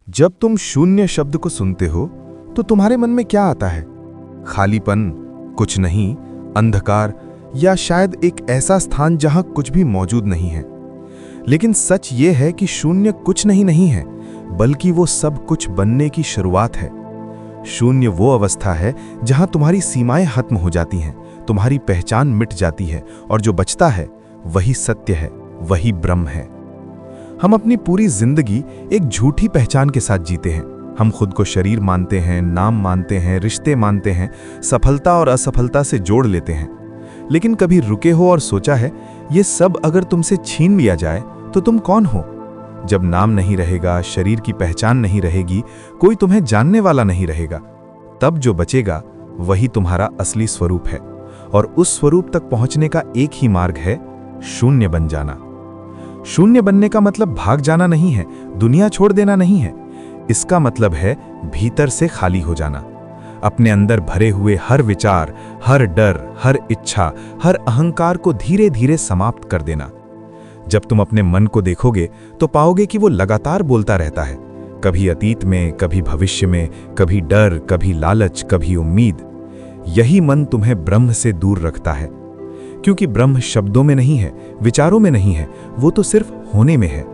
जब तुम शून्य शब्द को सुनते हो तो तुम्हारे मन में क्या आता है? खालीपन, कुछ नहीं, अंधकार, या शायद एक ऐसा स्थान जहां कुछ भी मौजूद नहीं है। लेकिन सच ये है कि शून्य कुछ नहीं है, बल्कि वो सब कुछ बनने की शुरुआत है। शून्य वो अवस्था है जहां तुम्हारी सीमाएं खत्म हो जाती हैं, तुम्हारी पहचान मिट जाती है, और जो बचता है वही सत्य है, वही ब्रह्म है। हम अपनी पूरी जिंदगी एक झूठी पहचान के साथ जीते हैं। हम खुद को शरीर मानते हैं, नाम मानते हैं, रिश्ते मानते हैं, सफलता और असफलता से जोड़ लेते हैं। लेकिन कभी रुके हो और सोचा है, ये सब अगर तुमसे छीन लिया जाए तो तुम कौन हो? जब नाम नहीं रहेगा, शरीर की पहचान नहीं रहेगी, कोई तुम्हें जानने वाला नहीं रहेगा, तब जो बचेगा वही तुम्हारा असली स्वरूप है। और उस स्वरूप तक पहुंचने का एक ही मार्ग है, शून्य बन जाना। शून्य बनने का मतलब भाग जाना नहीं है, दुनिया छोड़ देना नहीं है। इसका मतलब है भीतर से खाली हो जाना, अपने अंदर भरे हुए हर विचार, हर डर, हर इच्छा, हर अहंकार को धीरे धीरे समाप्त कर देना। जब तुम अपने मन को देखोगे तो पाओगे कि वो लगातार बोलता रहता है, कभी अतीत में, कभी भविष्य में, कभी डर, कभी लालच, कभी उम्मीद। यही मन तुम्हें ब्रह्म से दूर रखता है, क्योंकि ब्रह्म शब्दों में नहीं है, विचारों में नहीं है, वो तो सिर्फ होने में है।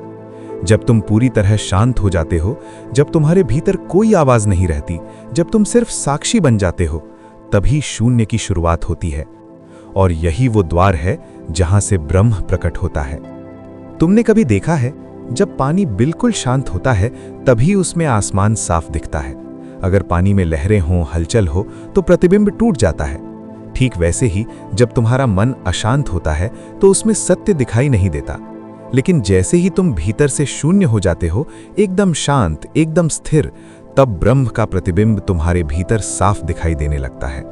जब तुम पूरी तरह शांत हो जाते हो, जब तुम्हारे भीतर कोई आवाज नहीं रहती, जब तुम सिर्फ साक्षी बन जाते हो, तभी शून्य की शुरुआत होती है। और यही वो द्वार है जहां से ब्रह्म प्रकट होता है। तुमने कभी देखा है, जब पानी बिल्कुल शांत होता है तभी उसमें आसमान साफ दिखता है। अगर पानी में लहरें हों, हलचल हो, तो प्रतिबिंब टूट जाता है। ठीक वैसे ही जब तुम्हारा मन अशांत होता है तो उसमें सत्य दिखाई नहीं देता। लेकिन जैसे ही तुम भीतर से शून्य हो जाते हो, एकदम शांत, एकदम स्थिर, तब ब्रह्म का प्रतिबिंब तुम्हारे भीतर साफ दिखाई देने लगता है।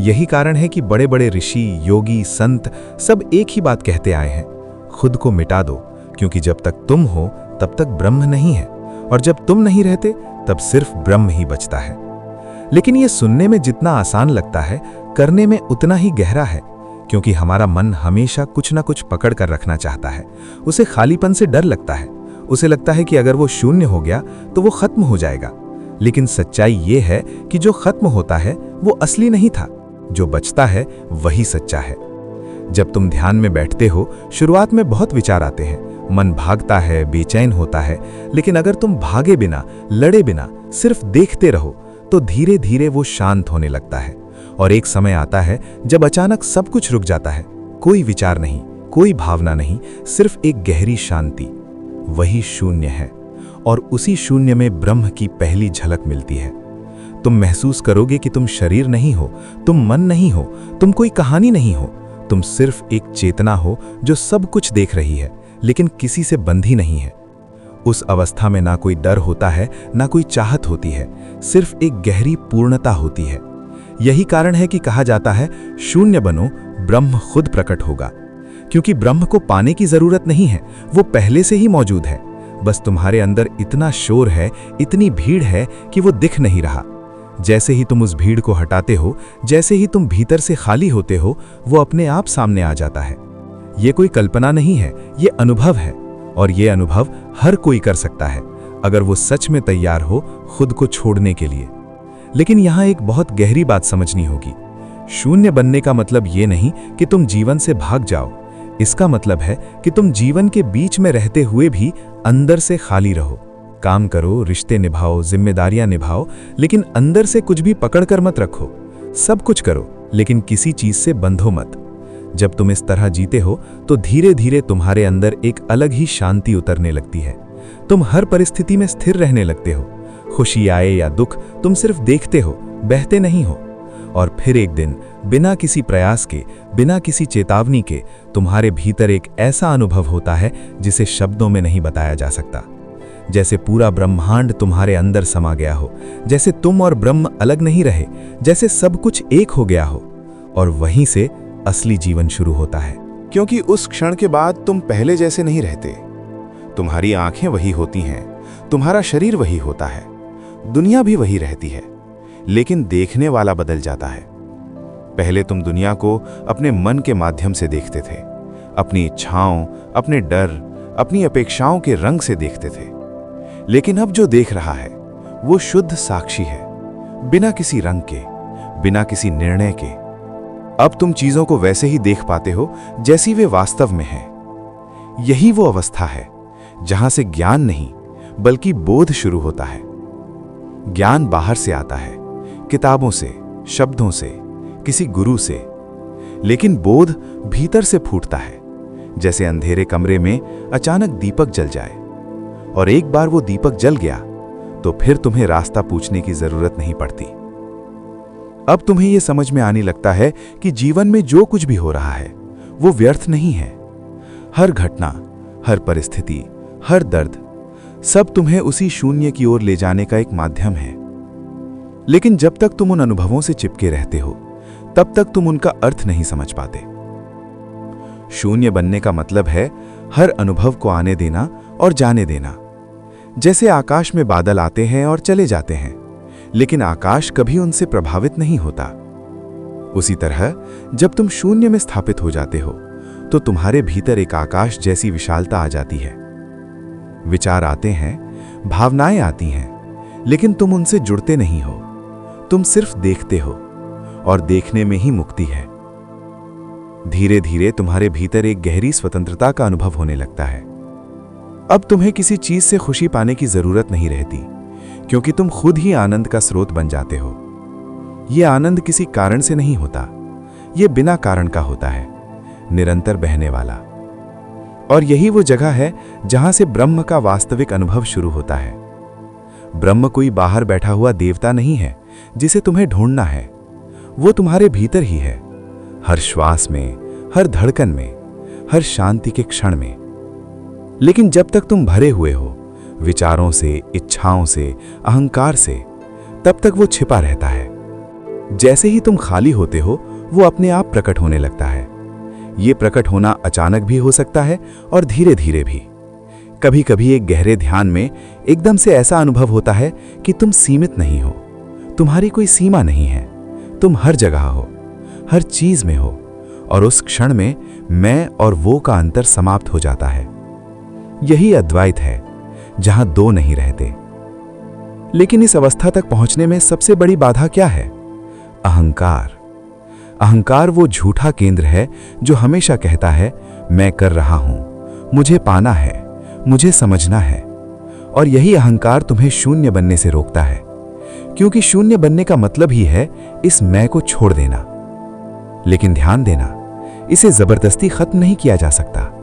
यही कारण है कि बड़े बड़े ऋषि, योगी, संत सब एक ही बात कहते आए हैं, खुद को मिटा दो, क्योंकि जब तक तुम हो तब तक ब्रह्म नहीं है, और जब तुम नहीं रहते तब सिर्फ ब्रह्म ही बचता है। लेकिन ये सुनने में जितना आसान लगता है, करने में उतना ही गहरा है, क्योंकि हमारा मन हमेशा कुछ ना कुछ पकड़ कर रखना चाहता है। उसे खालीपन से डर लगता है, उसे लगता है कि अगर वो शून्य हो गया तो वो खत्म हो जाएगा। लेकिन सच्चाई ये है कि जो खत्म होता है वो असली नहीं था, जो बचता है वही सच्चा है। जब तुम ध्यान में बैठते हो, शुरुआत में बहुत विचार आते हैं, मन भागता है, बेचैन होता है। लेकिन अगर तुम भागे बिना, लड़े बिना, सिर्फ देखते रहो, तो धीरे धीरे वो शांत होने लगता है। और एक समय आता है जब अचानक सब कुछ रुक जाता है, कोई विचार नहीं, कोई भावना नहीं, सिर्फ एक गहरी शांति। वही शून्य है, और उसी शून्य में ब्रह्म की पहली झलक मिलती है। तुम महसूस करोगे कि तुम शरीर नहीं हो, तुम मन नहीं हो, तुम कोई कहानी नहीं हो, तुम सिर्फ एक चेतना हो जो सब कुछ देख रही है, लेकिन किसी से बंधी नहीं है। उस अवस्था में ना कोई डर होता है, ना कोई चाहत होती है, सिर्फ एक गहरी पूर्णता होती है। यही कारण है कि कहा जाता है, शून्य बनो, ब्रह्म खुद प्रकट होगा। क्योंकि ब्रह्म को पाने की जरूरत नहीं है, वो पहले से ही मौजूद है। बस तुम्हारे अंदर इतना शोर है, इतनी भीड़ है कि वो दिख नहीं रहा। जैसे ही तुम उस भीड़ को हटाते हो, जैसे ही तुम भीतर से खाली होते हो, वो अपने आप सामने आ जाता है। ये कोई कल्पना नहीं है, ये अनुभव है, और ये अनुभव हर कोई कर सकता है, अगर वो सच में तैयार हो खुद को छोड़ने के लिए। लेकिन यहाँ एक बहुत गहरी बात समझनी होगी। शून्य बनने का मतलब ये नहीं कि तुम जीवन से भाग जाओ। इसका मतलब है कि तुम जीवन के बीच में रहते हुए भी अंदर से खाली रहो। काम करो, रिश्ते निभाओ, जिम्मेदारियां निभाओ, लेकिन अंदर से कुछ भी पकड़ कर मत रखो। सब कुछ करो, लेकिन किसी चीज से बंधो मत। जब तुम इस तरह जीते हो तो धीरे धीरे तुम्हारे अंदर एक अलग ही शांति उतरने लगती है। तुम हर परिस्थिति में स्थिर रहने लगते हो। खुशी आए या दुख, तुम सिर्फ देखते हो, बहते नहीं हो। और फिर एक दिन, बिना किसी प्रयास के, बिना किसी चेतावनी के, तुम्हारे भीतर एक ऐसा अनुभव होता है जिसे शब्दों में नहीं बताया जा सकता। जैसे पूरा ब्रह्मांड तुम्हारे अंदर समा गया हो, जैसे तुम और ब्रह्म अलग नहीं रहे, जैसे सब कुछ एक हो गया हो। और वहीं से असली जीवन शुरू होता है। क्योंकि उस क्षण के बाद तुम पहले जैसे नहीं रहते। तुम्हारी आंखें वही होती हैं, तुम्हारा शरीर वही होता है, दुनिया भी वही रहती है, लेकिन देखने वाला बदल जाता है। पहले तुम दुनिया को अपने मन के माध्यम से देखते थे, अपनी इच्छाओं, अपने डर, अपनी अपेक्षाओं के रंग से देखते थे। लेकिन अब जो देख रहा है वो शुद्ध साक्षी है, बिना किसी रंग के, बिना किसी निर्णय के। अब तुम चीजों को वैसे ही देख पाते हो जैसी वे वास्तव में हैं। यही वो अवस्था है जहां से ज्ञान नहीं बल्कि बोध शुरू होता है। ज्ञान बाहर से आता है, किताबों से, शब्दों से, किसी गुरु से, लेकिन बोध भीतर से फूटता है, जैसे अंधेरे कमरे में अचानक दीपक जल जाए। और एक बार वो दीपक जल गया तो फिर तुम्हें रास्ता पूछने की जरूरत नहीं पड़ती। अब तुम्हें यह समझ में आने लगता है कि जीवन में जो कुछ भी हो रहा है वो व्यर्थ नहीं है। हर घटना, हर परिस्थिति, हर दर्द, सब तुम्हें उसी शून्य की ओर ले जाने का एक माध्यम है। लेकिन जब तक तुम उन अनुभवों से चिपके रहते हो तब तक तुम उनका अर्थ नहीं समझ पाते। शून्य बनने का मतलब है हर अनुभव को आने देना और जाने देना। जैसे आकाश में बादल आते हैं और चले जाते हैं, लेकिन आकाश कभी उनसे प्रभावित नहीं होता। उसी तरह जब तुम शून्य में स्थापित हो जाते हो तो तुम्हारे भीतर एक आकाश जैसी विशालता आ जाती है। विचार आते हैं, भावनाएं आती हैं, लेकिन तुम उनसे जुड़ते नहीं हो। तुम सिर्फ देखते हो, और देखने में ही मुक्ति है। धीरे धीरे तुम्हारे भीतर एक गहरी स्वतंत्रता का अनुभव होने लगता है। अब तुम्हें किसी चीज से खुशी पाने की जरूरत नहीं रहती, क्योंकि तुम खुद ही आनंद का स्रोत बन जाते हो। यह आनंद किसी कारण से नहीं होता, यह बिना कारण का होता है, निरंतर बहने वाला। और यही वो जगह है जहां से ब्रह्म का वास्तविक अनुभव शुरू होता है। ब्रह्म कोई बाहर बैठा हुआ देवता नहीं है जिसे तुम्हें ढूंढना है, वो तुम्हारे भीतर ही है, हर श्वास में, हर धड़कन में, हर शांति के क्षण में। लेकिन जब तक तुम भरे हुए हो विचारों से, इच्छाओं से, अहंकार से, तब तक वो छिपा रहता है। जैसे ही तुम खाली होते हो वो अपने आप प्रकट होने लगता है। ये प्रकट होना अचानक भी हो सकता है और धीरे धीरे भी। कभी कभी एक गहरे ध्यान में एकदम से ऐसा अनुभव होता है कि तुम सीमित नहीं हो, तुम्हारी कोई सीमा नहीं है, तुम हर जगह हो, हर चीज में हो, और उस क्षण में मैं और वो का अंतर समाप्त हो जाता है। यही अद्वैत है जहां दो नहीं रहते। लेकिन इस अवस्था तक पहुंचने में सबसे बड़ी बाधा क्या है? अहंकार। अहंकार वो झूठा केंद्र है जो हमेशा कहता है मैं कर रहा हूं, मुझे पाना है, मुझे समझना है। और यही अहंकार तुम्हें शून्य बनने से रोकता है, क्योंकि शून्य बनने का मतलब ही है इस मैं को छोड़ देना। लेकिन ध्यान देना, इसे जबरदस्ती खत्म नहीं किया जा सकता।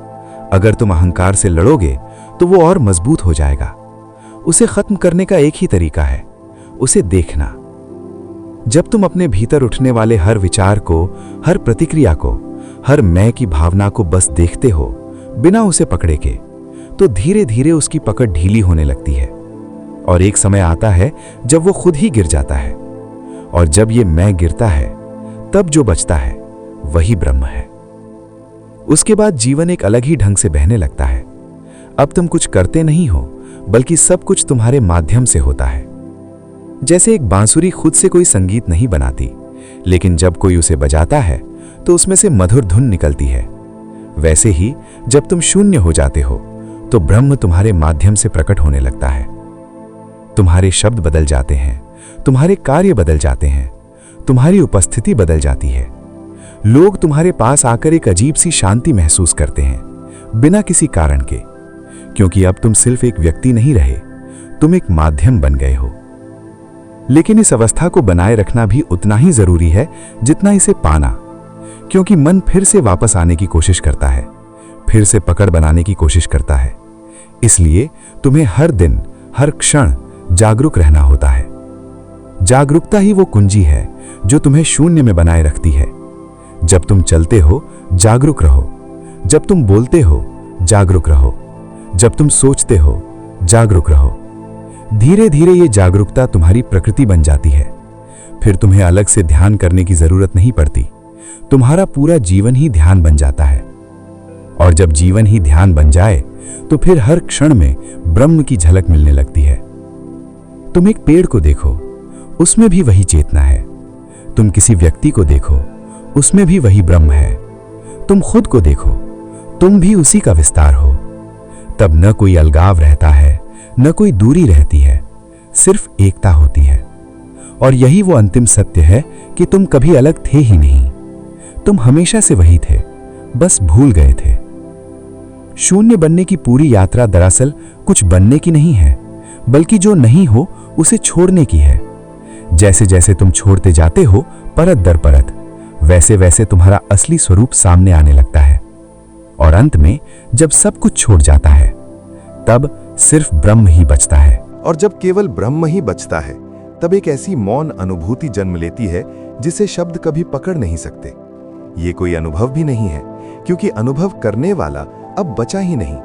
अगर तुम अहंकार से लड़ोगे तो वो और मजबूत हो जाएगा। उसे खत्म करने का एक ही तरीका है, उसे देखना। जब तुम अपने भीतर उठने वाले हर विचार को, हर प्रतिक्रिया को, हर मैं की भावना को बस देखते हो बिना उसे पकड़े के, तो धीरे धीरे उसकी पकड़ ढीली होने लगती है। और एक समय आता है जब वो खुद ही गिर जाता है। और जब ये मैं गिरता है तब जो बचता है वही ब्रह्म है। उसके बाद जीवन एक अलग ही ढंग से बहने लगता है। अब तुम कुछ करते नहीं हो, बल्कि सब कुछ तुम्हारे माध्यम से होता है। जैसे एक बांसुरी खुद से कोई संगीत नहीं बनाती, लेकिन जब कोई उसे बजाता है तो उसमें से मधुर धुन निकलती है। वैसे ही जब तुम शून्य हो जाते हो तो ब्रह्म तुम्हारे माध्यम से प्रकट होने लगता है। तुम्हारे शब्द बदल जाते हैं, तुम्हारे कार्य बदल जाते हैं, तुम्हारी उपस्थिति बदल जाती है। लोग तुम्हारे पास आकर एक अजीब सी शांति महसूस करते हैं, बिना किसी कारण के, क्योंकि अब तुम सिर्फ एक व्यक्ति नहीं रहे, तुम एक माध्यम बन गए हो। लेकिन इस अवस्था को बनाए रखना भी उतना ही जरूरी है जितना इसे पाना, क्योंकि मन फिर से वापस आने की कोशिश करता है, फिर से पकड़ बनाने की कोशिश करता है। इसलिए तुम्हें हर दिन, हर क्षण जागरूक रहना होता है। जागरूकता ही वो कुंजी है जो तुम्हें शून्य में बनाए रखती है। जब तुम चलते हो, जागरूक रहो। जब तुम बोलते हो, जागरूक रहो। जब तुम सोचते हो, जागरूक रहो। धीरे धीरे ये जागरूकता तुम्हारी प्रकृति बन जाती है। फिर तुम्हें अलग से ध्यान करने की जरूरत नहीं पड़ती। तुम्हारा पूरा जीवन ही ध्यान बन जाता है। और जब जीवन ही ध्यान बन जाए तो फिर हर क्षण में ब्रह्म की झलक मिलने लगती है। तुम एक पेड़ को देखो, उसमें भी वही चेतना है। तुम किसी व्यक्ति को देखो, उसमें भी वही ब्रह्म है। तुम खुद को देखो, तुम भी उसी का विस्तार हो। तब न कोई अलगाव रहता है, न कोई दूरी रहती है, सिर्फ एकता होती है। और यही वो अंतिम सत्य है कि तुम कभी अलग थे ही नहीं, तुम हमेशा से वही थे, बस भूल गए थे। शून्य बनने की पूरी यात्रा दरअसल कुछ बनने की नहीं है, बल्कि जो नहीं हो उसे छोड़ने की है। जैसे जैसे तुम छोड़ते जाते हो परत दर परत, वैसे वैसे तुम्हारा असली स्वरूप सामने आने लगता है। और अंत में जब सब कुछ छोड़ जाता है, तब सिर्फ ब्रह्म ही बचता है। और जब केवल ब्रह्म ही बचता है, तब एक ऐसी मौन अनुभूति जन्म लेती है जिसे शब्द कभी पकड़ नहीं सकते। ये कोई अनुभव भी नहीं है, क्योंकि अनुभव करने वाला अब बचा ही नहीं।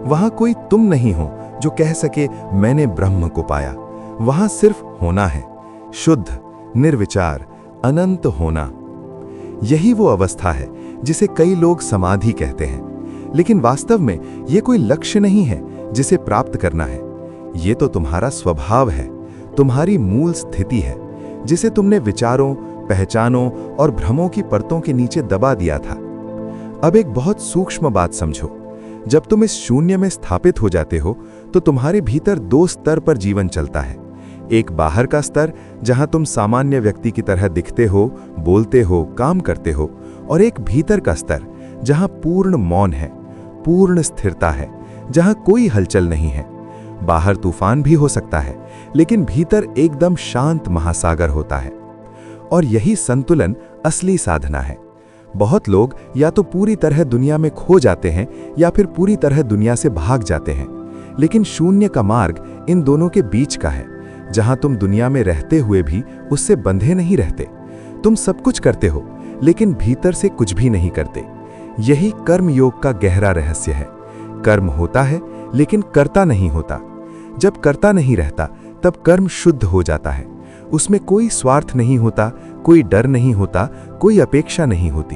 वहां कोई तुम नहीं हो जो कह सके मैंने ब्रह्म को पाया। वहां सिर्फ होना है, शुद्ध, निर्विचार, अनंत होना। यही वो अवस्था है जिसे कई लोग समाधि कहते हैं, लेकिन वास्तव में यह कोई लक्ष्य नहीं है जिसे प्राप्त करना है। ये तो तुम्हारा स्वभाव है, तुम्हारी मूल स्थिति है, जिसे तुमने विचारों, पहचानों और भ्रमों की परतों के नीचे दबा दिया था। अब एक बहुत सूक्ष्म बात समझो, जब तुम इस शून्य में स्थापित हो जाते हो तो तुम्हारे भीतर दो स्तर पर जीवन चलता है। एक बाहर का स्तर जहां तुम सामान्य व्यक्ति की तरह दिखते हो, बोलते हो, काम करते हो, और एक भीतर का स्तर जहां पूर्ण मौन है, पूर्ण स्थिरता है, जहां कोई हलचल नहीं है। बाहर तूफान भी हो सकता है, लेकिन भीतर एकदम शांत महासागर होता है। और यही संतुलन असली साधना है। बहुत लोग या तो पूरी तरह दुनिया में खो जाते हैं या फिर पूरी तरह दुनिया से भाग जाते हैं, लेकिन शून्य का मार्ग इन दोनों के बीच का है, जहां तुम दुनिया में रहते हुए भी उससे बंधे नहीं रहते। तुम सब कुछ करते हो, लेकिन भीतर से कुछ भी नहीं करते। यही कर्म योग का गहरा रहस्य है। कर्म होता है, लेकिन कर्ता नहीं होता। जब कर्ता नहीं रहता, तब कर्म शुद्ध हो जाता है। उसमें कोई स्वार्थ नहीं होता, कोई डर नहीं होता, कोई अपेक्षा नहीं होती।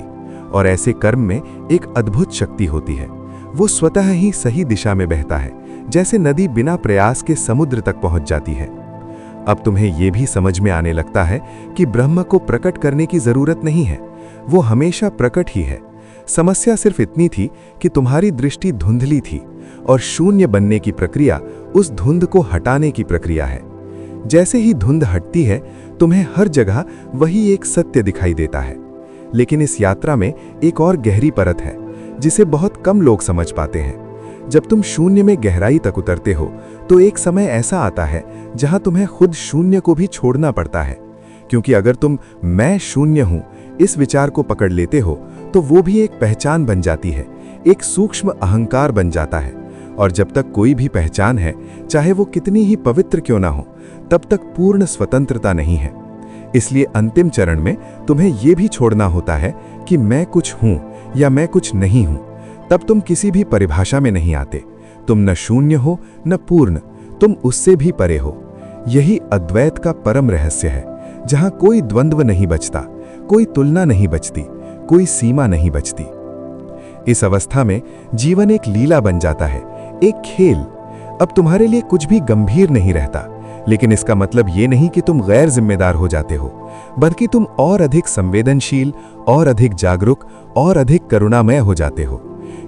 और ऐसे कर्म में एक अद्भुत शक्ति होती है। वो स्वतः ही सही दिशा में बहता है, जैसे नदी बिना प्रयास के समुद्र तक पहुंच जाती है। अब तुम्हें यह भी समझ में आने लगता है कि ब्रह्म को प्रकट करने की जरूरत नहीं है, वो हमेशा प्रकट ही है। समस्या सिर्फ इतनी थी कि तुम्हारी दृष्टि धुंधली थी, और शून्य बनने की प्रक्रिया उस धुंध को हटाने की प्रक्रिया है। जैसे ही धुंध हटती है, तुम्हें हर जगह वही एक सत्य दिखाई देता है। लेकिन इस यात्रा में एक और गहरी परत है, जिसे बहुत कम लोग समझ पाते हैं। जब तुम शून्य में गहराई तक उतरते हो, तो एक समय ऐसा आता है जहां तुम्हें खुद शून्य को भी छोड़ना पड़ता है। क्योंकि अगर तुम मैं शून्य हूं इस विचार को पकड़ लेते हो, तो वो भी एक पहचान बन जाती है, एक सूक्ष्म अहंकार बन जाता है। और जब तक कोई भी पहचान है, चाहे वो कितनी ही पवित्र क्यों ना हो, तब तक पूर्ण स्वतंत्रता नहीं है। इसलिए अंतिम चरण में तुम्हें यह भी छोड़ना होता है कि मैं कुछ हूं या मैं कुछ नहीं हूं। तब तुम किसी भी परिभाषा में नहीं आते। तुम न शून्य हो न पूर्ण, तुम उससे भी परे हो। यही अद्वैत का परम रहस्य है, जहां कोई द्वंद्व नहीं बचता, कोई तुलना नहीं बचती, कोई सीमा नहीं बचती। इस अवस्था में जीवन एक लीला बन जाता है, एक खेल। अब तुम्हारे लिए कुछ भी गंभीर नहीं रहता, लेकिन इसका मतलब ये नहीं कि तुम गैर जिम्मेदार हो जाते हो, बल्कि तुम और अधिक संवेदनशील, और अधिक जागरूक, और अधिक करुणामय हो जाते हो।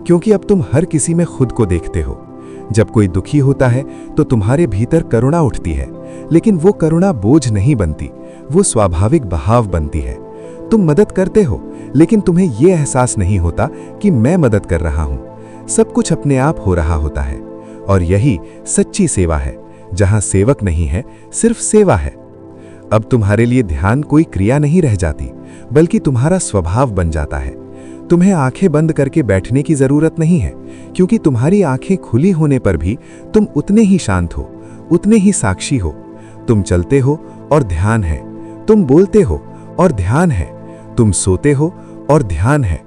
क्योंकि अब तुम हर किसी में खुद को देखते हो। जब कोई दुखी होता है तो तुम्हारे भीतर करुणा उठती है, लेकिन वो करुणा बोझ नहीं बनती, वो स्वाभाविक बहाव बनती है। तुम मदद करते हो, लेकिन तुम्हें यह एहसास नहीं होता कि मैं मदद कर रहा हूं। सब कुछ अपने आप हो रहा होता है। और यही सच्ची सेवा है, जहां सेवक नहीं है, सिर्फ सेवा है। अब तुम्हारे लिए ध्यान कोई क्रिया नहीं रह जाती, बल्कि तुम्हारा स्वभाव बन जाता है। तुम्हें आंखें बंद करके बैठने की जरूरत नहीं है, क्योंकि तुम्हारी आंखें खुली होने पर भी तुम उतने ही शांत हो, उतने ही साक्षी हो। तुम चलते हो और ध्यान है, तुम बोलते हो और ध्यान है, तुम सोते हो और ध्यान है।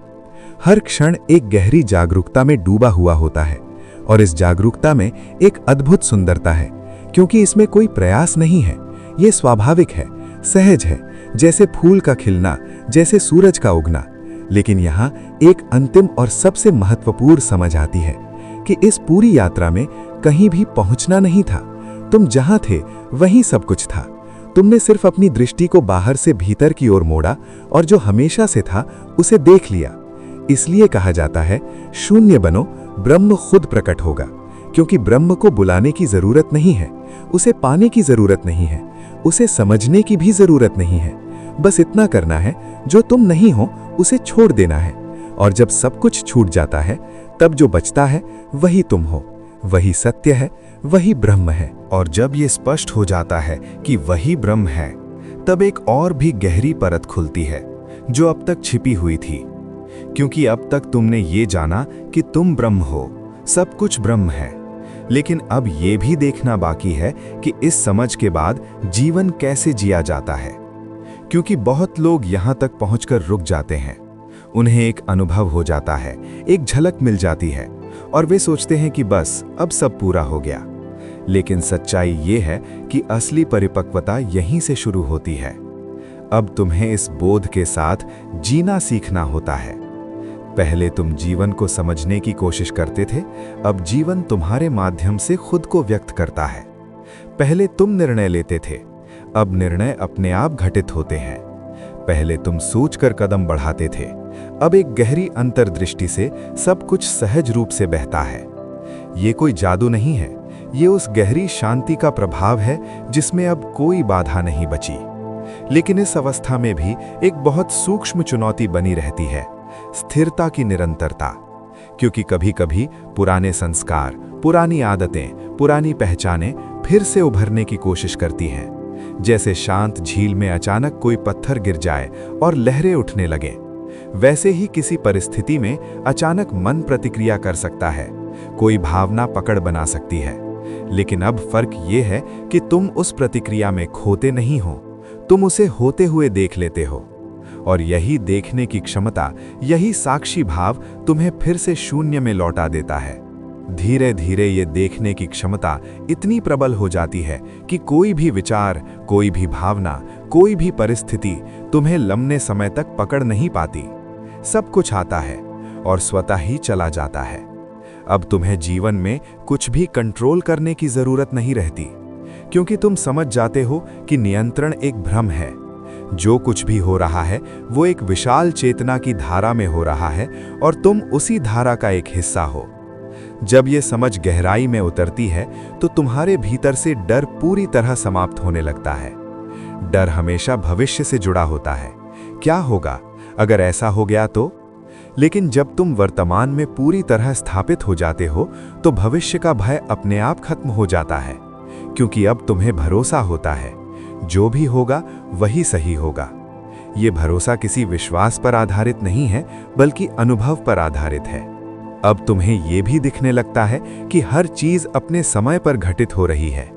हर क्षण एक गहरी जागरूकता में डूबा हुआ होता है। और इस जागरूकता में एक अद्भुत सुंदरता है, क्योंकि इसमें कोई प्रयास नहीं है। ये स्वाभाविक है, सहज है, जैसे फूल का खिलना, जैसे सूरज का उगना। लेकिन यहाँ एक अंतिम और सबसे महत्वपूर्ण समझ आती है कि इस पूरी यात्रा में कहीं भी पहुंचना नहीं था। तुम जहां थे वहीं सब कुछ था। तुमने सिर्फ अपनी दृष्टि को बाहर से भीतर की ओर मोड़ा, और जो हमेशा से था उसे देख लिया। इसलिए कहा जाता है, शून्य बनो, ब्रह्म खुद प्रकट होगा। क्योंकि ब्रह्म को बुलाने की जरूरत नहीं है, उसे पाने की जरूरत नहीं है, उसे समझने की भी जरूरत नहीं है। बस इतना करना है, जो तुम नहीं हो उसे छोड़ देना है। और जब सब कुछ छूट जाता है, तब जो बचता है वही तुम हो, वही सत्य है, वही ब्रह्म है। और जब ये स्पष्ट हो जाता है कि वही ब्रह्म है, तब एक और भी गहरी परत खुलती है जो अब तक छिपी हुई थी। क्योंकि अब तक तुमने ये जाना कि तुम ब्रह्म हो, सब कुछ ब्रह्म है, लेकिन अब ये भी देखना बाकी है कि इस समझ के बाद जीवन कैसे जिया जाता है। क्योंकि बहुत लोग यहाँ तक पहुंचकर रुक जाते हैं, उन्हें एक अनुभव हो जाता है, एक झलक मिल जाती है और वे सोचते हैं कि बस अब सब पूरा हो गया। लेकिन सच्चाई ये है कि असली परिपक्वता यहीं से शुरू होती है। अब तुम्हें इस बोध के साथ जीना सीखना होता है। पहले तुम जीवन को समझने की कोशिश करते थे, अब जीवन तुम्हारे माध्यम से खुद को व्यक्त करता है। पहले तुम निर्णय लेते थे, अब निर्णय अपने आप घटित होते हैं। पहले तुम सोचकर कदम बढ़ाते थे, अब एक गहरी अंतर्दृष्टि से सब कुछ सहज रूप से बहता है। ये कोई जादू नहीं है, ये उस गहरी शांति का प्रभाव है जिसमें अब कोई बाधा नहीं बची। लेकिन इस अवस्था में भी एक बहुत सूक्ष्म चुनौती बनी रहती है, स्थिरता की निरंतरता। क्योंकि कभी-कभी पुराने संस्कार, पुरानी आदतें, पुरानी पहचानें फिर से उभरने की कोशिश करती हैं। जैसे शांत झील में अचानक कोई पत्थर गिर जाए और लहरें उठने लगें, वैसे ही किसी परिस्थिति में अचानक मन प्रतिक्रिया कर सकता है, कोई भावना पकड़ बना सकती है। लेकिन अब फर्क ये है कि तुम उस प्रतिक्रिया में खोते नहीं हो, तुम उसे होते हुए देख लेते हो। और यही देखने की क्षमता, यही साक्षी भाव तुम्हें फिर से शून्य में लौटा देता है। धीरे धीरे ये देखने की क्षमता इतनी प्रबल हो जाती है कि कोई भी विचार, कोई भी भावना, कोई भी परिस्थिति तुम्हें लंबे समय तक पकड़ नहीं पाती। सब कुछ आता है और स्वतः ही चला जाता है। अब तुम्हें जीवन में कुछ भी कंट्रोल करने की जरूरत नहीं रहती, क्योंकि तुम समझ जाते हो कि नियंत्रण एक भ्रम है। जो कुछ भी हो रहा है वो एक विशाल चेतना की धारा में हो रहा है और तुम उसी धारा का एक हिस्सा हो। जब ये समझ गहराई में उतरती है तो तुम्हारे भीतर से डर पूरी तरह समाप्त होने लगता है। डर हमेशा भविष्य से जुड़ा होता है, क्या होगा अगर ऐसा हो गया तो। लेकिन जब तुम वर्तमान में पूरी तरह स्थापित हो जाते हो तो भविष्य का भय अपने आप खत्म हो जाता है, क्योंकि अब तुम्हें भरोसा होता है जो भी होगा वही सही होगा। ये भरोसा किसी विश्वास पर आधारित नहीं है, बल्कि अनुभव पर आधारित है। अब तुम्हें ये भी दिखने लगता है कि हर चीज अपने समय पर घटित हो रही है,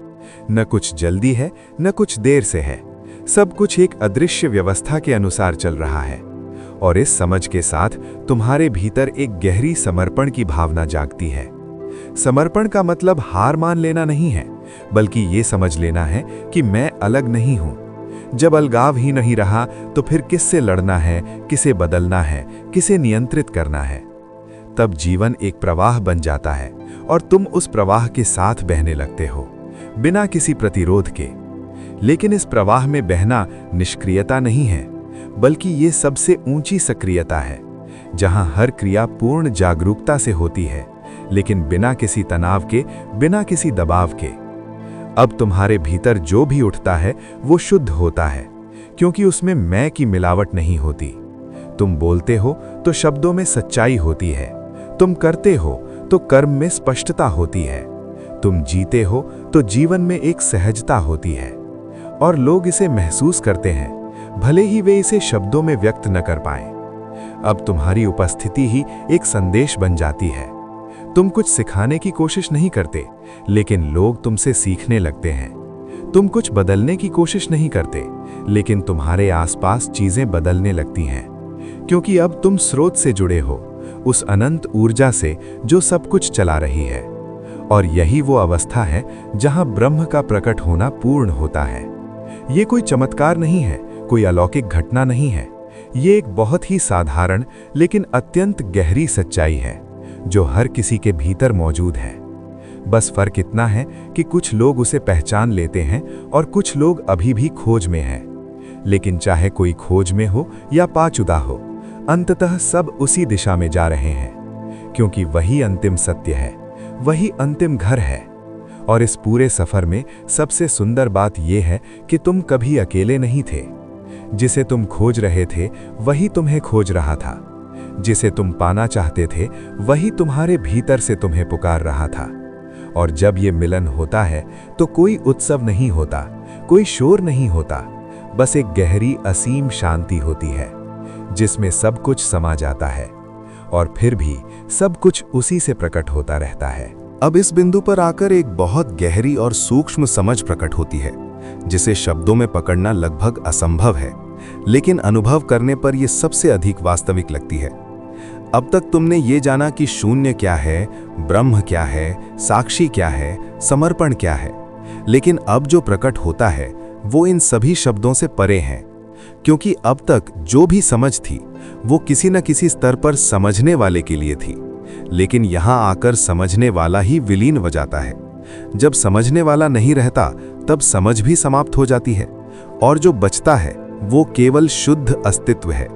न कुछ जल्दी है न कुछ देर से है। सब कुछ एक अदृश्य व्यवस्था के अनुसार चल रहा है। और इस समझ के साथ तुम्हारे भीतर एक गहरी समर्पण की भावना जागती है। समर्पण का मतलब हार मान लेना नहीं है, बल्कि ये समझ लेना है कि मैं अलग नहीं हूं। जब अलगाव ही नहीं रहा तो फिर किससे लड़ना है, किसे बदलना है, किसे नियंत्रित करना है। तब जीवन एक प्रवाह बन जाता है और तुम उस प्रवाह के साथ बहने लगते हो, बिना किसी प्रतिरोध के। लेकिन इस प्रवाह में बहना निष्क्रियता नहीं है, बल्कि ये सबसे ऊंची सक्रियता है, जहां हर क्रिया पूर्ण जागरूकता से होती है, लेकिन बिना किसी तनाव के, बिना किसी दबाव के। अब तुम्हारे भीतर जो भी उठता है वो शुद्ध होता है, क्योंकि उसमें मैं की मिलावट नहीं होती। तुम बोलते हो तो शब्दों में सच्चाई होती है, तुम करते हो तो कर्म में स्पष्टता होती है, तुम जीते हो तो जीवन में एक सहजता होती है। और लोग इसे महसूस करते हैं, भले ही वे इसे शब्दों में व्यक्त न कर पाएं। अब तुम्हारी उपस्थिति ही एक संदेश बन जाती है। तुम कुछ सिखाने की कोशिश नहीं करते, लेकिन लोग तुमसे सीखने लगते हैं। तुम कुछ बदलने की कोशिश नहीं करते, लेकिन तुम्हारे आसपास चीजें बदलने लगती हैं, क्योंकि अब तुम स्रोत से जुड़े हो, उस अनंत ऊर्जा से जो सब कुछ चला रही है। और यही वो अवस्था है जहां ब्रह्म का प्रकट होना पूर्ण होता है। ये कोई चमत्कार नहीं है, कोई अलौकिक घटना नहीं है। ये एक बहुत ही साधारण लेकिन अत्यंत गहरी सच्चाई है, जो हर किसी के भीतर मौजूद है। बस फर्क इतना है कि कुछ लोग उसे पहचान लेते हैं और कुछ लोग अभी भी खोज में हैं। लेकिन चाहे कोई खोज में हो या पाचुदा हो, अंततः सब उसी दिशा में जा रहे हैं, क्योंकि वही अंतिम सत्य है, वही अंतिम घर है। और इस पूरे सफर में सबसे सुंदर बात यह है कि तुम कभी अकेले नहीं थे। जिसे तुम खोज रहे थे वही तुम्हें खोज रहा था। जिसे तुम पाना चाहते थे वही तुम्हारे भीतर से तुम्हें पुकार रहा था। और जब ये मिलन होता है तो कोई उत्सव नहीं होता, कोई शोर नहीं होता, बस एक गहरी असीम शांति होती है जिसमें सब कुछ समा जाता है और फिर भी सब कुछ उसी से प्रकट होता रहता है। अब इस बिंदु पर आकर एक बहुत गहरी और सूक्ष्म समझ प्रकट होती है जिसे शब्दों में पकड़ना लगभग असंभव है, लेकिन अनुभव करने पर यह सबसे अधिक वास्तविक लगती है। अब तक तुमने ये जाना कि शून्य क्या है, ब्रह्म क्या है, साक्षी क्या है, समर्पण क्या है, लेकिन अब जो प्रकट होता है वो इन सभी शब्दों से परे हैं, क्योंकि अब तक जो भी समझ थी वो किसी न किसी स्तर पर समझने वाले के लिए थी, लेकिन यहां आकर समझने वाला ही विलीन हो जाता है। जब समझने वाला नहीं रहता तब समझ भी समाप्त हो जाती है और जो बचता है वो केवल शुद्ध अस्तित्व है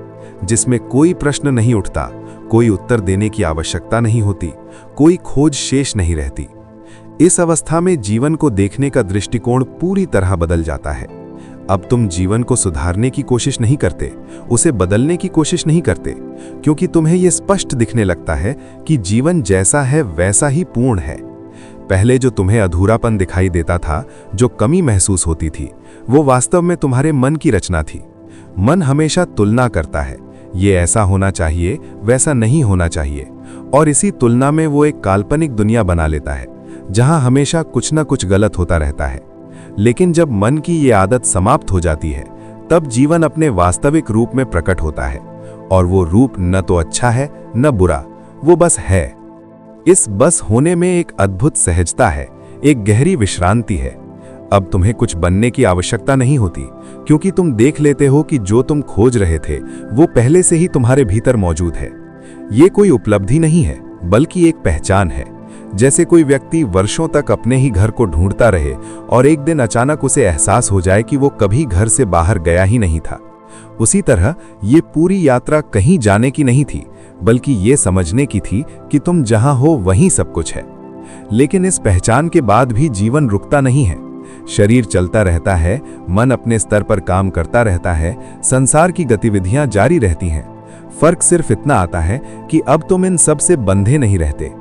जिसमें कोई प्रश्न नहीं उठता, कोई उत्तर देने की आवश्यकता नहीं होती, कोई खोज शेष नहीं रहती। इस अवस्था में जीवन को देखने का दृष्टिकोण पूरी तरह बदल जाता है। अब तुम जीवन को सुधारने की कोशिश नहीं करते, उसे बदलने की कोशिश नहीं करते, क्योंकि तुम्हें यह स्पष्ट दिखने लगता है कि जीवन जैसा है वैसा ही पूर्ण है। पहले जो तुम्हें अधूरापन दिखाई देता था, जो कमी महसूस होती थी, वो वास्तव में तुम्हारे मन की रचना थी। मन हमेशा तुलना करता है, ये ऐसा होना चाहिए, वैसा नहीं होना चाहिए, और इसी तुलना में वो एक काल्पनिक दुनिया बना लेता है जहां हमेशा कुछ न कुछ गलत होता रहता है। लेकिन जब मन की ये आदत समाप्त हो जाती है तब जीवन अपने वास्तविक रूप में प्रकट होता है, और वो रूप न तो अच्छा है न बुरा, वो बस है। इस बस होने में एक अद्भुत सहजता है, एक गहरी विश्रांति है। अब तुम्हें कुछ बनने की आवश्यकता नहीं होती, क्योंकि तुम देख लेते हो कि जो तुम खोज रहे थे वो पहले से ही तुम्हारे भीतर मौजूद है। ये कोई उपलब्धि नहीं है, बल्कि एक पहचान है। जैसे कोई व्यक्ति वर्षों तक अपने ही घर को ढूंढता रहे और एक दिन अचानक उसे एहसास हो जाए कि वो कभी घर से बाहर गया ही नहीं था। उसी तरह ये पूरी यात्रा कहीं जाने की नहीं थी, बल्कि ये समझने की थी कि तुम जहां हो वहीं सब कुछ है। लेकिन इस पहचान के बाद भी जीवन रुकता नहीं है। शरीर चलता रहता है, मन अपने स्तर पर काम करता रहता है, संसार की गतिविधियां जारी रहती हैं। फर्क सिर्फ इतना आता है कि अब तुम इन सब से बंधे नहीं रहते।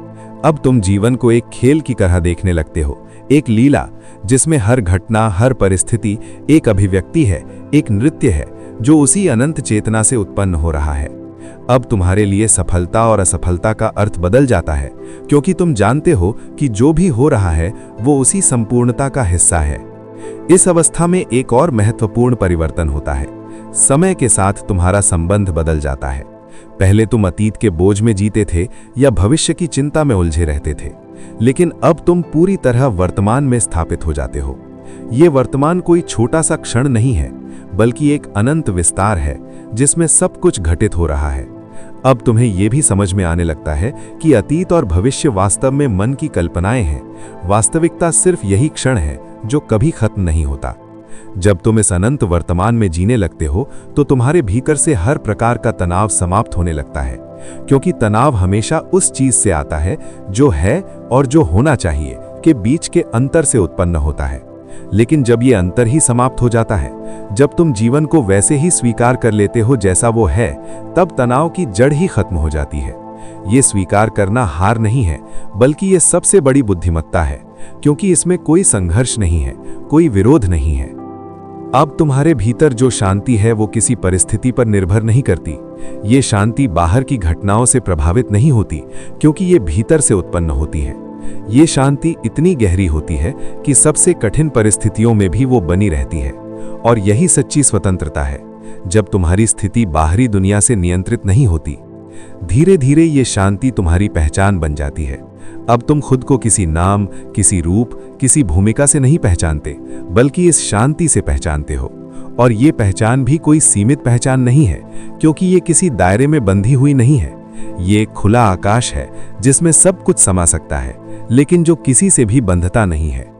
अब तुम जीवन को एक खेल की तरह देखने लगते हो, एक लीला जिसमें हर घटना, हर परिस्थिति एक अभिव्यक्ति है, एक नृत्य है जो उसी अनंत चेतना से उत्पन्न हो रहा है। अब तुम्हारे लिए सफलता और असफलता का अर्थ बदल जाता है, क्योंकि तुम जानते हो कि जो भी हो रहा है वो उसी संपूर्णता का हिस्सा है। इस अवस्था में एक और महत्वपूर्ण परिवर्तन होता है। समय के साथ तुम्हारा संबंध बदल जाता है। पहले तुम अतीत के बोझ में जीते थे या भविष्य की चिंता में उलझे रहते थे, लेकिन अब तुम पूरी तरह वर्तमान में स्थापित हो जाते हो। ये वर्तमान कोई छोटा सा क्षण नहीं है, बल्कि एक अनंत विस्तार है जिसमें सब कुछ घटित हो रहा है। अब तुम्हें यह भी समझ में आने लगता है कि अतीत और भविष्य वास्तव में मन की कल्पनाएं हैं। वास्तविकता सिर्फ यही क्षण है जो कभी खत्म नहीं होता। जब तुम इस अनंत वर्तमान में जीने लगते हो तो तुम्हारे भीतर से हर प्रकार का तनाव समाप्त होने लगता है, क्योंकि तनाव हमेशा उस चीज से आता है जो है और जो होना चाहिए के बीच के अंतर से उत्पन्न होता है। लेकिन जब ये अंतर ही समाप्त हो जाता है, जब तुम जीवन को वैसे ही स्वीकार कर लेते हो जैसा वो है, तब तनाव की जड़ ही खत्म हो जाती है। ये स्वीकार करना हार नहीं है, बल्कि ये सबसे बड़ी बुद्धिमत्ता है, क्योंकि इसमें कोई संघर्ष नहीं है, कोई विरोध नहीं है। अब तुम्हारे भीतर जो शांति है वो किसी परिस्थिति पर निर्भर नहीं करती। ये शांति बाहर की घटनाओं से प्रभावित नहीं होती, क्योंकि ये भीतर से उत्पन्न होती है। ये शांति इतनी गहरी होती है कि सबसे कठिन परिस्थितियों में भी वो बनी रहती है, और यही सच्ची स्वतंत्रता है, जब तुम्हारी स्थिति बाहरी दुनिया से नियंत्रित नहीं होती। धीरे धीरे ये शांति तुम्हारी पहचान बन जाती है। अब तुम खुद को किसी नाम, किसी रूप, किसी भूमिका से नहीं पहचानते, बल्कि इस शांति से पहचानते हो। और ये पहचान भी कोई सीमित पहचान नहीं है, क्योंकि ये किसी दायरे में बंधी हुई नहीं है। ये एक खुला आकाश है जिसमें सब कुछ समा सकता है, लेकिन जो किसी से भी बंधता नहीं है।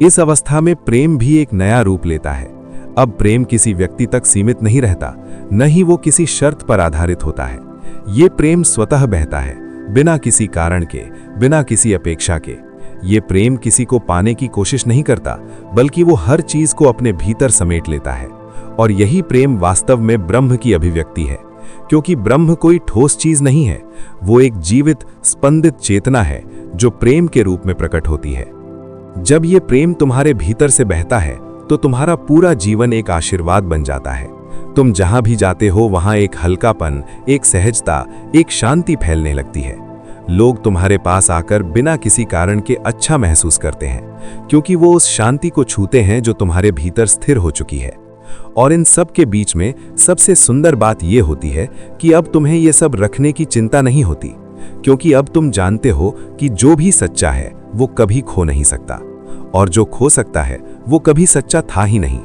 इस अवस्था में प्रेम भी एक नया रूप लेता है। अब प्रेम किसी व्यक्ति तक सीमित नहीं रहता, न ही वो किसी शर्त पर आधारित होता है। ये प्रेम स्वतः बहता है, बिना किसी कारण के, बिना किसी अपेक्षा के। ये प्रेम किसी को पाने की कोशिश नहीं करता, बल्कि वो हर चीज को अपने भीतर समेट लेता है। और यही प्रेम वास्तव में ब्रह्म की अभिव्यक्ति है, क्योंकि ब्रह्म कोई ठोस चीज नहीं है, वो एक जीवित, स्पंदित चेतना है जो प्रेम के रूप में प्रकट होती है। जब ये प्रेम तुम्हारे भीतर से बहता है तो तुम्हारा पूरा जीवन एक आशीर्वाद बन जाता है। तुम जहां भी जाते हो वहां एक हल्कापन, एक सहजता, एक शांति फैलने लगती है। लोग तुम्हारे पास आकर बिना किसी कारण के अच्छा महसूस करते हैं, क्योंकि वो उस शांति को छूते हैं जो तुम्हारे भीतर स्थिर हो चुकी है। और इन सब के बीच में सबसे सुंदर बात यह होती है कि अब तुम्हें ये सब रखने की चिंता नहीं होती, क्योंकि अब तुम जानते हो कि जो भी सच्चा है वो कभी खो नहीं सकता, और जो खो सकता है वो कभी सच्चा था ही नहीं।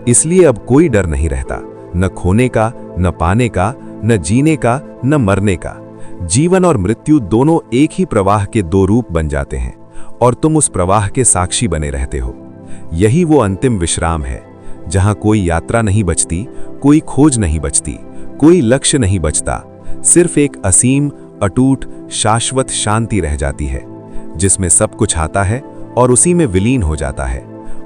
इसलिए अब कोई डर नहीं रहता, न खोने का, न पाने का, न जीने का, न मरने का। जीवन और मृत्यु दोनों एक ही प्रवाह के दो रूप बन जाते हैं, और तुम उस प्रवाह के साक्षी बने रहते हो। यही वो अंतिम विश्राम है, जहां कोई यात्रा नहीं बचती, कोई खोज नहीं बचती, कोई लक्ष्य नहीं बचता, सिर्फ एक असीम, अटूट, शाश्वत शांति रह जाती है, जिसमें सब कुछ आता है और उसी में विलीन हो जाता है।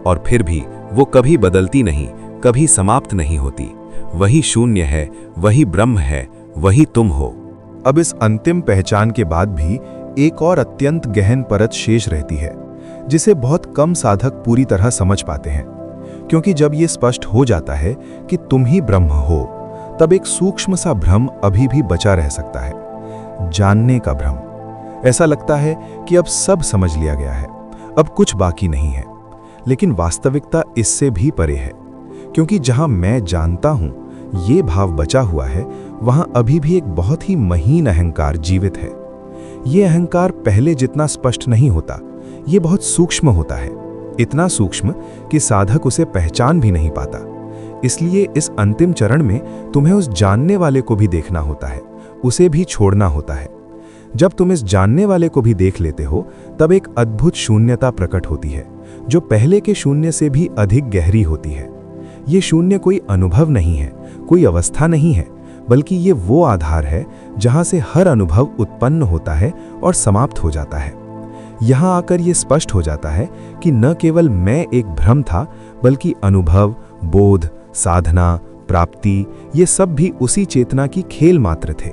और फिर भी वो कभी बदलती नहीं, कभी समाप्त नहीं होती। वही शून्य है, वही ब्रह्म है, वही तुम हो। अब इस अंतिम पहचान के बाद भी एक और अत्यंत गहन परत शेष रहती है, जिसे बहुत कम साधक पूरी तरह समझ पाते हैं। क्योंकि जब ये स्पष्ट हो जाता है कि तुम ही ब्रह्म हो, तब एक सूक्ष्म सा भ्रम अभी भी बचा रह सकता है, जानने का भ्रम। ऐसा लगता है कि अब सब समझ लिया गया है, अब कुछ बाकी नहीं है। लेकिन वास्तविकता इससे भी परे है, क्योंकि जहां मैं जानता हूं ये भाव बचा हुआ है, वहां अभी भी एक बहुत ही महीन अहंकार जीवित है। ये अहंकार पहले जितना स्पष्ट नहीं होता, ये बहुत सूक्ष्म होता है, इतना सूक्ष्म कि साधक उसे पहचान भी नहीं पाता। इसलिए इस अंतिम चरण में तुम्हें उस जानने वाले को भी देखना होता है, उसे भी छोड़ना होता है। जब तुम इस जानने वाले को भी देख लेते हो, तब एक अद्भुत शून्यता प्रकट होती है, जो पहले के शून्य से भी अधिक गहरी होती है। ये शून्य कोई अनुभव नहीं है, कोई अवस्था नहीं है, बल्कि ये वो आधार है जहां से हर अनुभव उत्पन्न होता है और समाप्त हो जाता है। यहां आकर ये स्पष्ट हो जाता है कि न केवल मैं एक भ्रम था, बल्कि अनुभव, बोध, साधना, प्राप्ति, ये सब भी उसी चेतना की खेल मात्र थे।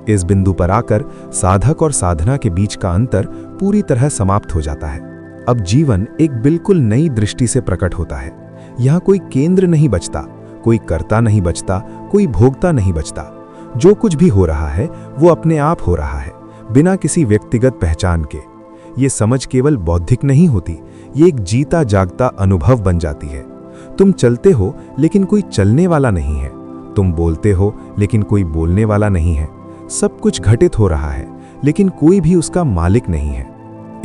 इस बिंदु पर आकर साधक और साधना के बीच का अंतर पूरी तरह समाप्त हो जाता है। अब जीवन एक बिल्कुल नई दृष्टि से प्रकट होता है। यहाँ कोई केंद्र नहीं बचता, कोई कर्ता नहीं बचता, कोई भोगता नहीं बचता। जो कुछ भी हो रहा है वो अपने आप हो रहा है, बिना किसी व्यक्तिगत पहचान के। ये समझ केवल बौद्धिक नहीं होती, ये एक जीता जागता अनुभव बन जाती है। तुम चलते हो लेकिन कोई चलने वाला नहीं है, तुम बोलते हो लेकिन कोई बोलने वाला नहीं है। सब कुछ घटित हो रहा है, लेकिन कोई भी उसका मालिक नहीं है।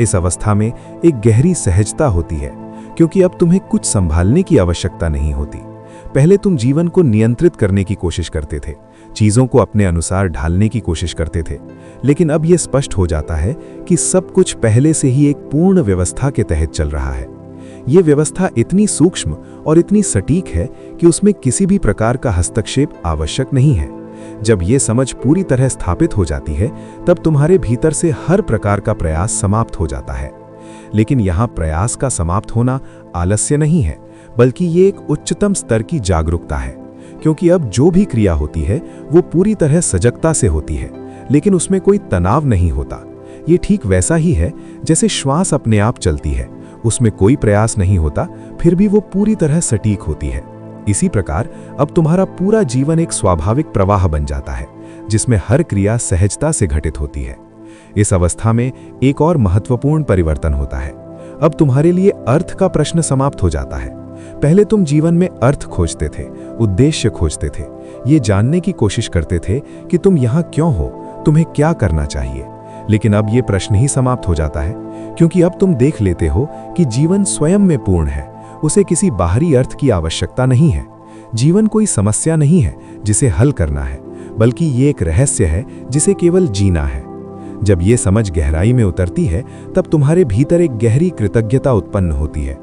इस अवस्था में एक गहरी सहजता होती है, क्योंकि अब तुम्हें कुछ संभालने की आवश्यकता नहीं होती। पहले तुम जीवन को नियंत्रित करने की कोशिश करते थे, चीजों को अपने अनुसार ढालने की कोशिश करते थे, लेकिन अब यह स्पष्ट हो जाता है कि सब कुछ पहले से ही एक पूर्ण व्यवस्था के तहत चल रहा है। यह व्यवस्था इतनी सूक्ष्म और इतनी सटीक है कि उसमें किसी भी प्रकार का हस्तक्षेप आवश्यक नहीं है। जब यह समझ पूरी तरह स्थापित हो जाती है, तब तुम्हारे भीतर से हर प्रकार का प्रयास समाप्त हो जाता है। लेकिन यहाँ प्रयास का समाप्त होना आलस्य नहीं है, बल्कि ये एक उच्चतम स्तर की जागरूकता है, क्योंकि अब जो भी क्रिया होती है वो पूरी तरह सजगता से होती है, लेकिन उसमें कोई तनाव नहीं होता। ये ठीक वैसा ही है जैसे श्वास अपने आप चलती है, उसमें कोई प्रयास नहीं होता, फिर भी वो पूरी तरह सटीक होती है। इसी प्रकार अब तुम्हारा पूरा जीवन एक स्वाभाविक प्रवाह बन जाता है, जिसमें हर क्रिया सहजता से घटित होती है। इस अवस्था में एक और महत्वपूर्ण परिवर्तन होता है। अब तुम्हारे लिए अर्थ का प्रश्न समाप्त हो जाता है। पहले तुम जीवन में अर्थ खोजते थे, उद्देश्य खोजते थे, ये जानने की कोशिश करते थे कि तुम यहाँ क्यों हो, तुम्हें क्या करना चाहिए। लेकिन अब ये प्रश्न ही समाप्त हो जाता है, क्योंकि अब तुम देख लेते हो कि जीवन स्वयं में पूर्ण है, उसे किसी बाहरी अर्थ की आवश्यकता नहीं है। जीवन कोई समस्या नहीं है जिसे हल करना है, बल्कि ये एक रहस्य है जिसे केवल जीना है। जब ये समझ गहराई में उतरती है, तब तुम्हारे भीतर एक गहरी कृतज्ञता उत्पन्न होती है।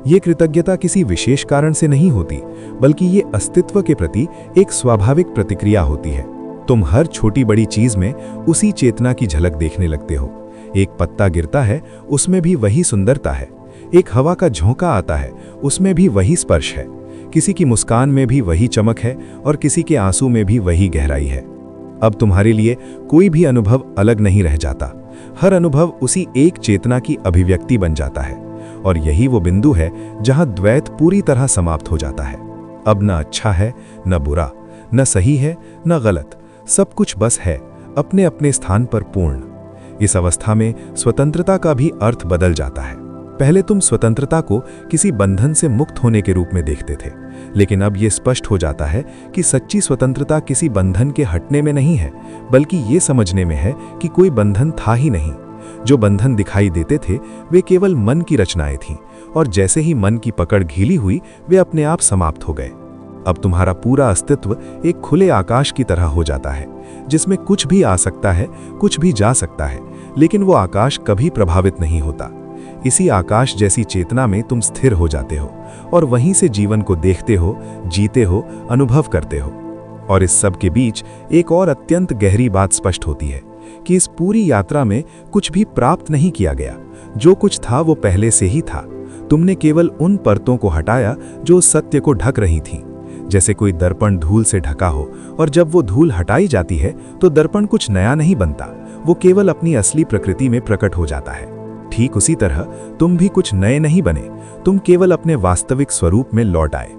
ये कृतज्ञता किसी विशेष कारण से नहीं होती, बल्कि ये अस्तित्व के प्रति एक स्वाभाविक प्रतिक्रिया होती है। तुम हर छोटी बड़ी चीज में उसी चेतना की झलक देखने लगते हो। एक पत्ता गिरता है, उसमें भी वही सुंदरता है। एक हवा का झोंका आता है, उसमें भी वही स्पर्श है। किसी की मुस्कान में भी वही चमक है और किसी के आंसू में भी वही गहराई है। अब तुम्हारे लिए कोई भी अनुभव अलग नहीं रह जाता। हर अनुभव उसी एक चेतना की अभिव्यक्ति बन जाता है और यही वो बिंदु है जहां द्वैत पूरी तरह समाप्त हो जाता है। अब न अच्छा है, न बुरा, न सही है, न गलत, सब कुछ बस है, अपने अपने स्थान पर पूर्ण। इस अवस्था में स्वतंत्रता का भी अर्थ बदल जाता है। पहले तुम स्वतंत्रता को किसी बंधन से मुक्त होने के रूप में देखते थे, लेकिन अब यह स्पष्ट हो जाता है कि सच्ची स्वतंत्रता किसी बंधन के हटने में नहीं है, बल्कि ये समझने में है कि कोई बंधन था ही नहीं। जो बंधन दिखाई देते थे वे केवल मन की रचनाएं थीं, और जैसे ही मन की पकड़ ढीली हुई वे अपने आप समाप्त हो गए। अब तुम्हारा पूरा अस्तित्व एक खुले आकाश की तरह हो जाता है, जिसमें कुछ भी आ सकता है, कुछ भी जा सकता है, लेकिन वो आकाश कभी प्रभावित नहीं होता। इसी आकाश जैसी चेतना में तुम स्थिर हो जाते हो और वहीं से जीवन को देखते हो, जीते हो, अनुभव करते हो। और इस सब के बीच एक और अत्यंत गहरी बात स्पष्ट होती है कि इस पूरी यात्रा में कुछ भी प्राप्त नहीं किया गया। जो कुछ था वो पहले से ही था। तुमने केवल उन परतों को हटाया जो सत्य को ढक रही थीं। जैसे कोई दर्पण धूल से ढका हो और जब वो धूल हटाई जाती है तो दर्पण कुछ नया नहीं बनता, वो केवल अपनी असली प्रकृति में प्रकट हो जाता है। ठीक उसी तरह तुम भी कुछ नए नहीं बने, तुम केवल अपने वास्तविक स्वरूप में लौट आए।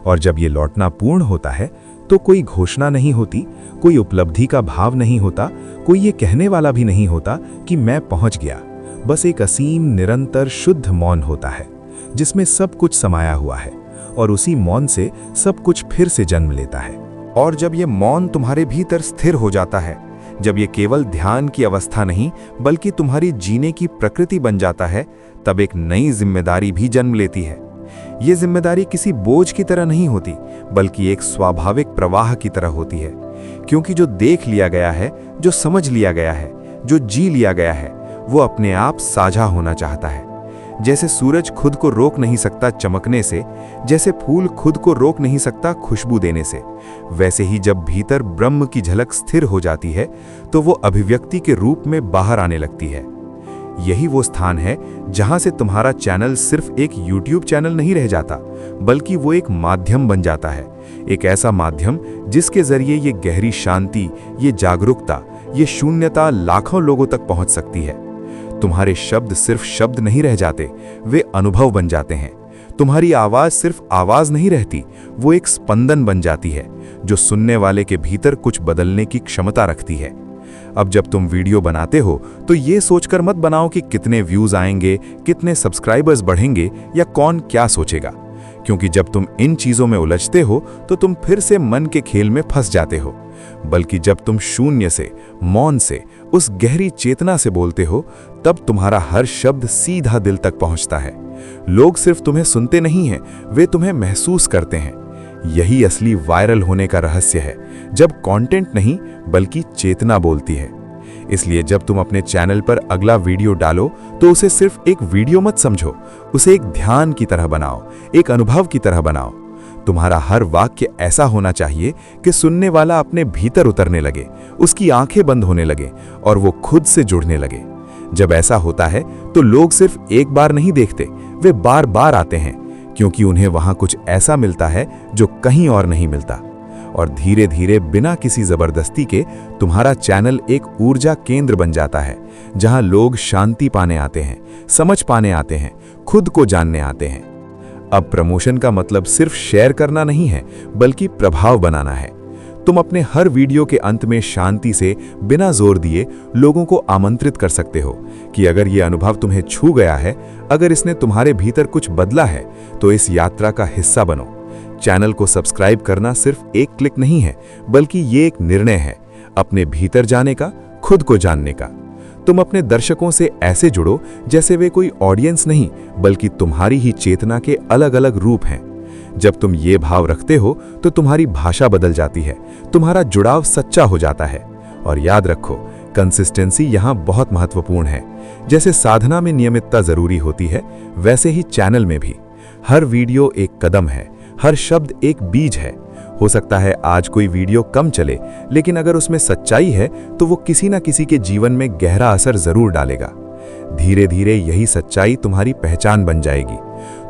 और जब ये लौटना पूर्ण होता है तो कोई घोषणा नहीं होती, कोई उपलब्धि का भाव नहीं होता, कोई ये कहने वाला भी नहीं होता कि मैं पहुंच गया। बस एक असीम निरंतर शुद्ध मौन होता है जिसमें सब कुछ समाया हुआ है, और उसी मौन से सब कुछ फिर से जन्म लेता है। और जब ये मौन तुम्हारे भीतर स्थिर हो जाता है, जब ये केवल ध्यान की अवस्था नहीं बल्कि तुम्हारी जीने की प्रकृति बन जाता है, तब एक नई जिम्मेदारी भी जन्म लेती है। ये जिम्मेदारी किसी बोझ की तरह नहीं होती, बल्कि एक स्वाभाविक प्रवाह की तरह होती है। क्योंकि जो देख लिया गया है, जो समझ लिया गया है, जो जी लिया गया है, वो अपने आप साझा होना चाहता है। जैसे सूरज खुद को रोक नहीं सकता चमकने से, जैसे फूल खुद को रोक नहीं सकता खुशबू देने से, वैसे ही जब भीतर ब्रह्म की झलक स्थिर हो जाती है तो वो अभिव्यक्ति के रूप में बाहर आने लगती है। यही वो स्थान है जहां से तुम्हारा चैनल सिर्फ एक YouTube चैनल नहीं रह जाता, बल्कि वो एक माध्यम बन जाता है। एक ऐसा माध्यम जिसके जरिए ये गहरी शांति, ये जागरूकता, ये शून्यता लाखों लोगों तक पहुंच सकती है। तुम्हारे शब्द सिर्फ शब्द नहीं रह जाते, वे अनुभव बन जाते हैं। तुम्हारी आवाज सिर्फ आवाज नहीं रहती, वो एक स्पंदन बन जाती है जो सुनने वाले के भीतर कुछ बदलने की क्षमता रखती है। अब जब तुम वीडियो बनाते हो तो ये सोचकर मत बनाओ कि कितने व्यूज आएंगे, कितने सब्सक्राइबर्स बढ़ेंगे या कौन क्या सोचेगा, क्योंकि जब तुम इन चीजों में उलझते हो तो तुम फिर से मन के खेल में फंस जाते हो। बल्कि जब तुम शून्य से, मौन से, उस गहरी चेतना से बोलते हो, तब तुम्हारा हर शब्द सीधा दिल तक पहुंचता है। लोग सिर्फ तुम्हें सुनते नहीं हैं, वे तुम्हें महसूस करते हैं। यही असली वायरल होने का रहस्य है, जब कंटेंट नहीं बल्कि चेतना बोलती है। इसलिए जब तुम अपने चैनल पर अगला वीडियो डालो तो उसे सिर्फ एक वीडियो मत समझो, उसे एक ध्यान की तरह बनाओ, एक अनुभव की तरह बनाओ। तुम्हारा हर वाक्य ऐसा होना चाहिए कि सुनने वाला अपने भीतर उतरने लगे, उसकी आंखें बंद होने लगे और वो खुद से जुड़ने लगे। जब ऐसा होता है तो लोग सिर्फ एक बार नहीं देखते, वे बार बार आते हैं, क्योंकि उन्हें वहां कुछ ऐसा मिलता है जो कहीं और नहीं मिलता। और धीरे धीरे बिना किसी जबरदस्ती के तुम्हारा चैनल एक ऊर्जा केंद्र बन जाता है, जहां लोग शांति पाने आते हैं, समझ पाने आते हैं, खुद को जानने आते हैं। अब प्रमोशन का मतलब सिर्फ शेयर करना नहीं है, बल्कि प्रभाव बनाना है। तुम अपने हर वीडियो के अंत में शांति से, बिना जोर दिए, लोगों को आमंत्रित कर सकते हो कि अगर ये अनुभव तुम्हें छू गया है, अगर इसने तुम्हारे भीतर कुछ बदला है, तो इस यात्रा का हिस्सा बनो। चैनल को सब्सक्राइब करना सिर्फ एक क्लिक नहीं है, बल्कि ये एक निर्णय है, अपने भीतर जाने का, खुद को जानने का। तुम अपने दर्शकों से ऐसे जुड़ो जैसे वे कोई ऑडियंस नहीं, बल्कि तुम्हारी ही चेतना के अलग अलग रूप हैं। जब तुम ये भाव रखते हो तो तुम्हारी भाषा बदल जाती है, तुम्हारा जुड़ाव सच्चा हो जाता है। और याद रखो, कंसिस्टेंसी यहाँ बहुत महत्वपूर्ण है। जैसे साधना में नियमितता जरूरी होती है, वैसे ही चैनल में भी। हर वीडियो एक कदम है, हर शब्द एक बीज है। हो सकता है आज कोई वीडियो कम चले, लेकिन अगर उसमें सच्चाई है तो वो किसी न किसी के जीवन में गहरा असर जरूर डालेगा। धीरे धीरे यही सच्चाई तुम्हारी पहचान बन जाएगी।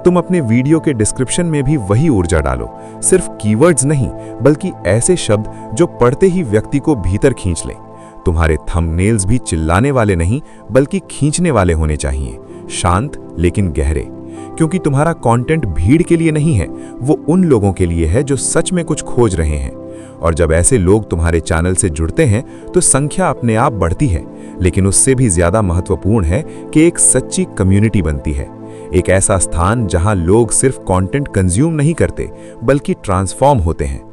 तुम अपने वीडियो के डिस्क्रिप्शन में भी वही ऊर्जा डालो, सिर्फ कीवर्ड्स नहीं बल्कि ऐसे शब्द जो पढ़ते ही व्यक्ति को भीतर खींच लें। तुम्हारे थंबनेल्स भी चिल्लाने वाले नहीं बल्कि खींचने वाले होने चाहिए, शांत लेकिन गहरे, क्योंकि तुम्हारा कंटेंट भीड़ के लिए नहीं है, वो उन लोगों के लिए है जो सच में कुछ खोज रहे हैं। और जब ऐसे लोग तुम्हारे चैनल से जुड़ते हैं तो संख्या अपने आप बढ़ती है, लेकिन उससे भी ज्यादा महत्वपूर्ण है कि एक सच्ची कम्युनिटी बनती है, एक ऐसा स्थान जहां लोग सिर्फ कंटेंट कंज्यूम नहीं करते बल्कि ट्रांसफॉर्म होते हैं।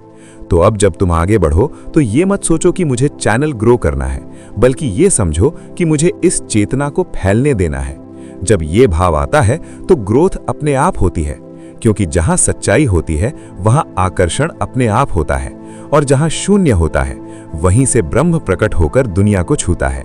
तो अब जब तुम आगे बढ़ो तो ये मत सोचो कि मुझे चैनल ग्रो करना है, बल्कि ये समझो कि मुझे इस चेतना को फैलने देना है। जब ये भाव आता है तो ग्रोथ अपने आप होती है, क्योंकि जहां सच्चाई होती है वहां आकर्षण अपने आप होता है, और जहां शून्य होता है वहीं से ब्रह्म प्रकट होकर दुनिया को छूता है।